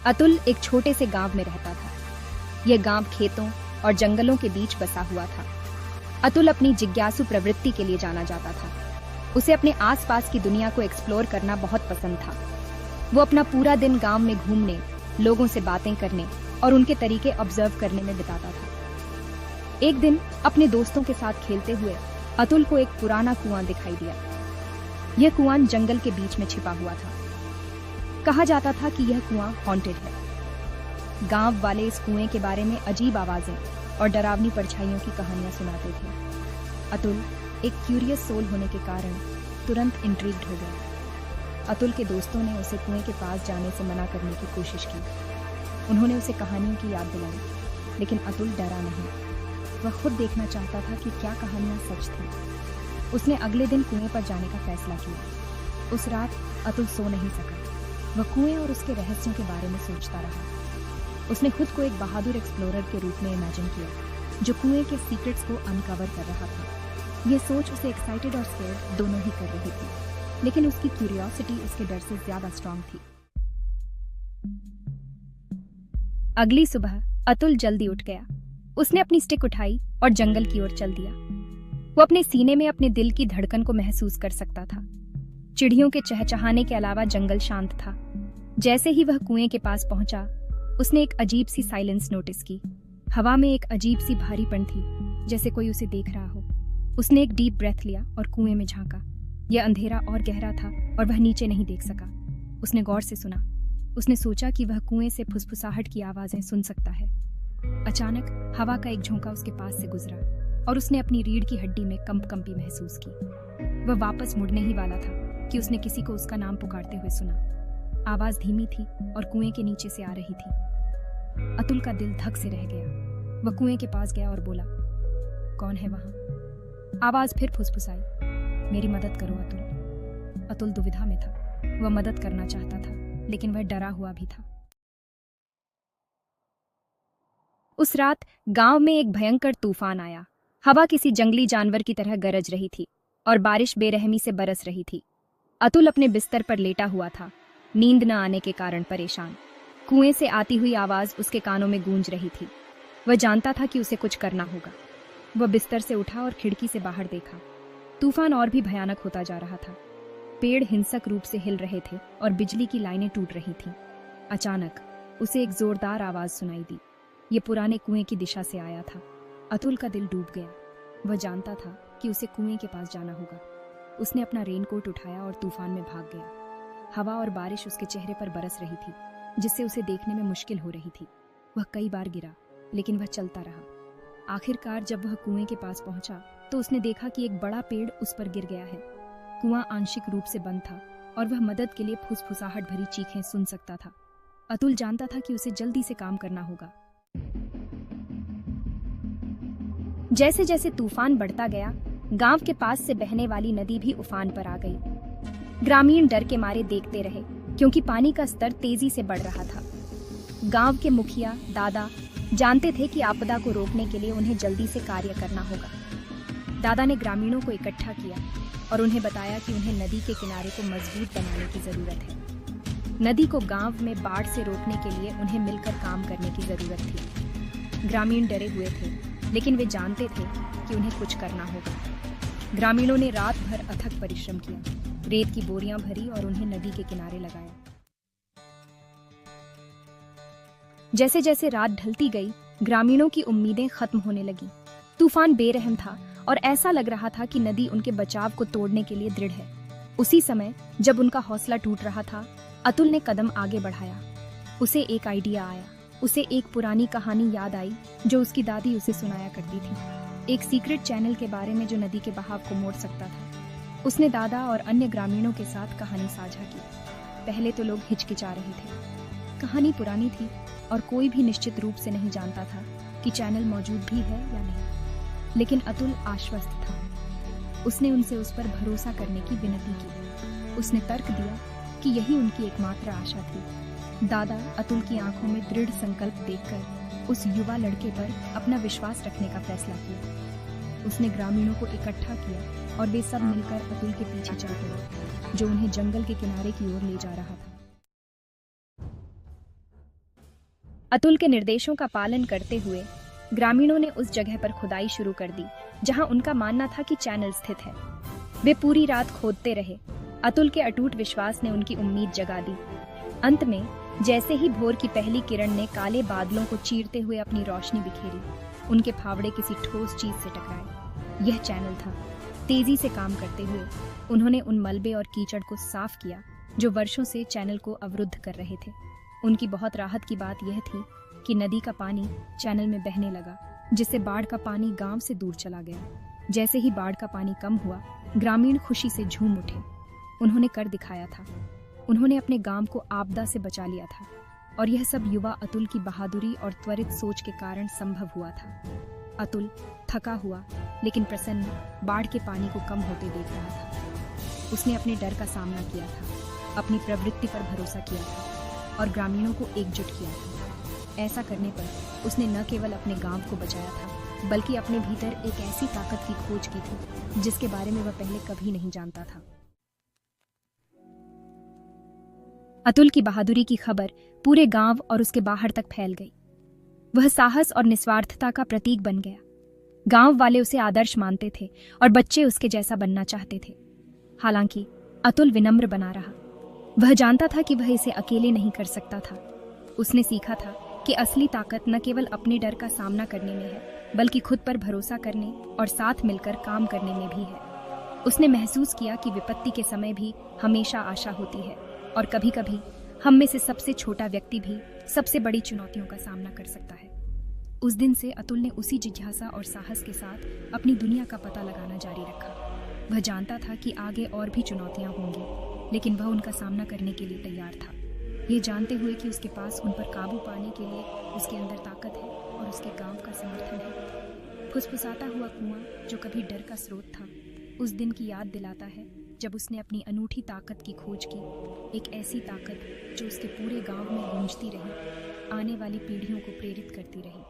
अतुल एक छोटे से गांव में रहता था। यह गांव खेतों और जंगलों के बीच बसा हुआ था। अतुल अपनी जिज्ञासु प्रवृत्ति के लिए जाना जाता था। उसे अपने आसपास की दुनिया को एक्सप्लोर करना बहुत पसंद था। वो अपना पूरा दिन गांव में घूमने, लोगों से बातें करने और उनके तरीके ऑब्जर्व करने में बिताता था। एक दिन अपने दोस्तों के साथ खेलते हुए अतुल को एक पुराना कुआं दिखाई दिया। यह कुआं जंगल के बीच में छिपा हुआ था। कहा जाता था कि यह कुआं हॉन्टेड है। गांव वाले इस कुएं के बारे में अजीब आवाजें और डरावनी परछाइयों की कहानियां सुनाते थे। अतुल एक क्यूरियस सोल होने के कारण तुरंत इंट्रिग्ड हो गया। अतुल के दोस्तों ने उसे कुएं के पास जाने से मना करने की कोशिश की। उन्होंने उसे कहानियों की याद दिलाई, लेकिन अतुल डरा नहीं। वह खुद देखना चाहता था कि क्या कहानियां सच थीं। उसने अगले दिन कुएं पर जाने का फैसला किया। उस रात अतुल सो नहीं सका। वह कुएं और उसके रहस्यों के बारे में सोचता रहा। उसने खुद को एक बहादुर एक्सप्लोरर के रूप में इमेजिन किया, जो कुएं के सीक्रेट्स को अनकवर कर रहा था। यह सोच उसे एक्साइटेड और स्कैर्ड दोनों ही कर रही थी, लेकिन उसकी क्यूरियोसिटी उसके डर से ज्यादा स्ट्रांग थी। अगली सुबह अतुल जल्दी उठ गया। उसने अपनी स्टिक उठाई और जंगल की ओर चल दिया। वो अपने सीने में अपने दिल की धड़कन को महसूस कर सकता था। चिड़ियों के चहचहाने के अलावा जंगल शांत था। जैसे ही वह कुएं के पास पहुंचा, उसने एक अजीब सी साइलेंस नोटिस की। हवा में एक अजीब सी भारीपन थी, जैसे कोई उसे देख रहा हो। उसने एक डीप ब्रेथ लिया और कुएं में झांका। यह अंधेरा और गहरा था और वह नीचे नहीं देख सका। उसने गौर से सुना। उसने सोचा कि वह कुएं से फुसफुसाहट की आवाजें सुन सकता है। अचानक हवा का एक झोंका उसके पास से गुजरा और उसने अपनी रीढ़ की हड्डी में कंपकंपी महसूस की। वह वापस मुड़ने ही वाला था कि उसने किसी को उसका नाम पुकारते हुए सुना। आवाज धीमी थी और कुएं के नीचे से आ रही थी। अतुल का दिल धक से रह गया। वह कुएं के पास गया और बोला, कौन है वहां? आवाज फिर फुसफुसाई, मेरी मदद करो अतुल। अतुल दुविधा में था। वह मदद करना चाहता था, लेकिन वह डरा हुआ भी था। उस रात गांव में एक भयंकर तूफान आया। हवा किसी जंगली जानवर की तरह गरज रही थी और बारिश बेरहमी से बरस रही थी। अतुल अपने बिस्तर पर लेटा हुआ था, नींद न आने के कारण परेशान। कुएं से आती हुई आवाज उसके कानों में गूंज रही थी। वह जानता था कि उसे कुछ करना होगा। वह बिस्तर से उठा और खिड़की से बाहर देखा। तूफान और भी भयानक होता जा रहा था। पेड़ हिंसक रूप से हिल रहे थे और बिजली की लाइनें टूट रही थीं। अचानक उसे एक जोरदार आवाज सुनाई दी। ये पुराने कुएं की दिशा से आया था। अतुल का दिल डूब गया। वह जानता था कि उसे कुएं के पास जाना होगा। उसने अपना रेनकोट उठाया और तूफान में भाग गया। हवा और बारिश उसके चेहरे पर बरस रही थी, जिससे उसे देखने में मुश्किल हो रही थी। वह कई बार गिरा, लेकिन वह चलता रहा। आखिरकार जब वह कुएं के पास पहुंचा, तो उसने देखा कि एक बड़ा पेड़ उस पर गिर गया है। कुआं आंशिक रूप से बंद था और वह मदद के लिए फुसफुसाहट भरी चीखें सुन सकता था। अतुल जानता था कि उसे जल्दी से काम करना होगा। जैसे जैसे तूफान बढ़ता गया, गांव के पास से बहने वाली नदी भी उफान पर आ गई। ग्रामीण डर के मारे देखते रहे, क्योंकि पानी का स्तर तेजी से बढ़ रहा था। गांव के मुखिया, दादा जानते थे कि आपदा को रोकने के लिए उन्हें जल्दी से कार्य करना होगा। दादा ने ग्रामीणों को इकट्ठा किया और उन्हें बताया कि उन्हें नदी के किनारे को मजबूत बनाने की जरूरत है। नदी को गांव में बाढ़ से रोकने के लिए उन्हें मिलकर काम करने की जरूरत थी। ग्रामीण डरे हुए थे, लेकिन वे जानते थे कि उन्हें कुछ करना होगा। ग्रामीणों ने रात भर अथक परिश्रम किया, रेत की बोरियां भरी और उन्हें नदी के किनारे लगाया। जैसे जैसे रात ढलती गई, ग्रामीणों की उम्मीदें खत्म होने लगी। तूफान बेरहम था और ऐसा लग रहा था कि नदी उनके बचाव को तोड़ने के लिए दृढ़ है। उसी समय जब उनका हौसला टूट रहा था, अतुल ने कदम आगे बढ़ाया। उसे एक आइडिया आया। उसे एक पुरानी कहानी याद आई जो उसकी दादी उसे सुनाया करती थी। एक सीक्रेट चैनल के बारे में जो नदी के बहाव को मोड़ सकता था। उसने दादा और अन्य ग्रामीणों के साथ कहानी साझा की। पहले तो लोग हिचकिचा रहे थे। कहानी पुरानी थी और कोई भी निश्चित रूप से नहीं जानता था कि चैनल मौजूद भी है या नहीं। लेकिन अतुल आश्वस्त था। उसने उनसे उस पर भरोसा करने की विनती की। उसने तर्क दिया कि यही उनकी एकमात्र आशा थी। दादा अतुल की आंखों में दृढ़ संकल्प देखकर उस युवा लड़के पर अपना विश्वास रखने का फैसला किया। उसने ग्रामीणों को इकट्ठा किया और वे सब मिलकर अतुल के पीछे चल पड़े, जो उन्हें जंगल के किनारे की ओर ले जा रहा था। अतुल के निर्देशों का पालन करते हुए ग्रामीणों ने उस जगह पर खुदाई शुरू कर दी जहां उनका मानना था कि चैनल स्थित है। वे पूरी रात खोदते रहे। अतुल के अटूट विश्वास ने उनकी उम्मीद जगा दी। अंत में जैसे ही भोर की पहली किरण ने काले बादलों को चीरते हुए अपनी रोशनी बिखेरी, उनके फावड़े किसी ठोस चीज से टकराए। यह चैनल था। तेजी से काम करते हुए उन्होंने उन मलबे और कीचड़ को साफ किया जो वर्षों से चैनल को अवरुद्ध कर रहे थे। उनकी बहुत राहत की बात यह थी कि नदी का पानी चैनल में बहने लगा, जिससे बाढ़ का पानी गांव से दूर चला गया। जैसे ही बाढ़ का पानी कम हुआ, ग्रामीण खुशी से झूम उठे। उन्होंने कर दिखाया था। उन्होंने अपने गांव को आपदा से बचा लिया था, और यह सब युवा अतुल की बहादुरी और त्वरित सोच के कारण संभव हुआ था। अतुल थका हुआ लेकिन प्रसन्न बाढ़ के पानी को कम होते देख रहा था। उसने अपने डर का सामना किया था, अपनी प्रवृत्ति पर भरोसा किया था और ग्रामीणों को एकजुट किया था। ऐसा करने पर उसने न केवल अपने गांव को बचाया था, बल्कि अपने भीतर एक ऐसी ताकत की खोज की थी जिसके बारे में वह पहले कभी नहीं जानता था। अतुल की बहादुरी की खबर पूरे गांव और उसके बाहर तक फैल गई। वह साहस और निस्वार्थता का प्रतीक बन गया। गांव वाले उसे आदर्श मानते थे और बच्चे उसके जैसा बनना चाहते थे। हालांकि अतुल विनम्र बना रहा। वह जानता था कि वह इसे अकेले नहीं कर सकता था। उसने सीखा था कि असली ताकत न केवल अपने डर का सामना करने में है, बल्कि खुद पर भरोसा करने और साथ मिलकर काम करने में भी है। उसने महसूस किया कि विपत्ति के समय भी हमेशा आशा होती है, और कभी कभी हम में से सबसे छोटा व्यक्ति भी सबसे बड़ी चुनौतियों का सामना कर सकता है। उस दिन से अतुल ने उसी जिज्ञासा और साहस के साथ अपनी दुनिया का पता लगाना जारी रखा। वह जानता था कि आगे और भी चुनौतियां होंगी, लेकिन वह उनका सामना करने के लिए तैयार था, ये जानते हुए कि उसके पास उन पर काबू पाने के लिए उसके अंदर ताकत है और उसके गांव का समर्थन है। फुसफुसाता हुआ कुआं जो कभी डर का स्रोत था, उस दिन की याद दिलाता है जब उसने अपनी अनूठी ताकत की खोज की, एक ऐसी ताकत जो उसके पूरे गांव में गूंजती रही, आने वाली पीढ़ियों को प्रेरित करती रही।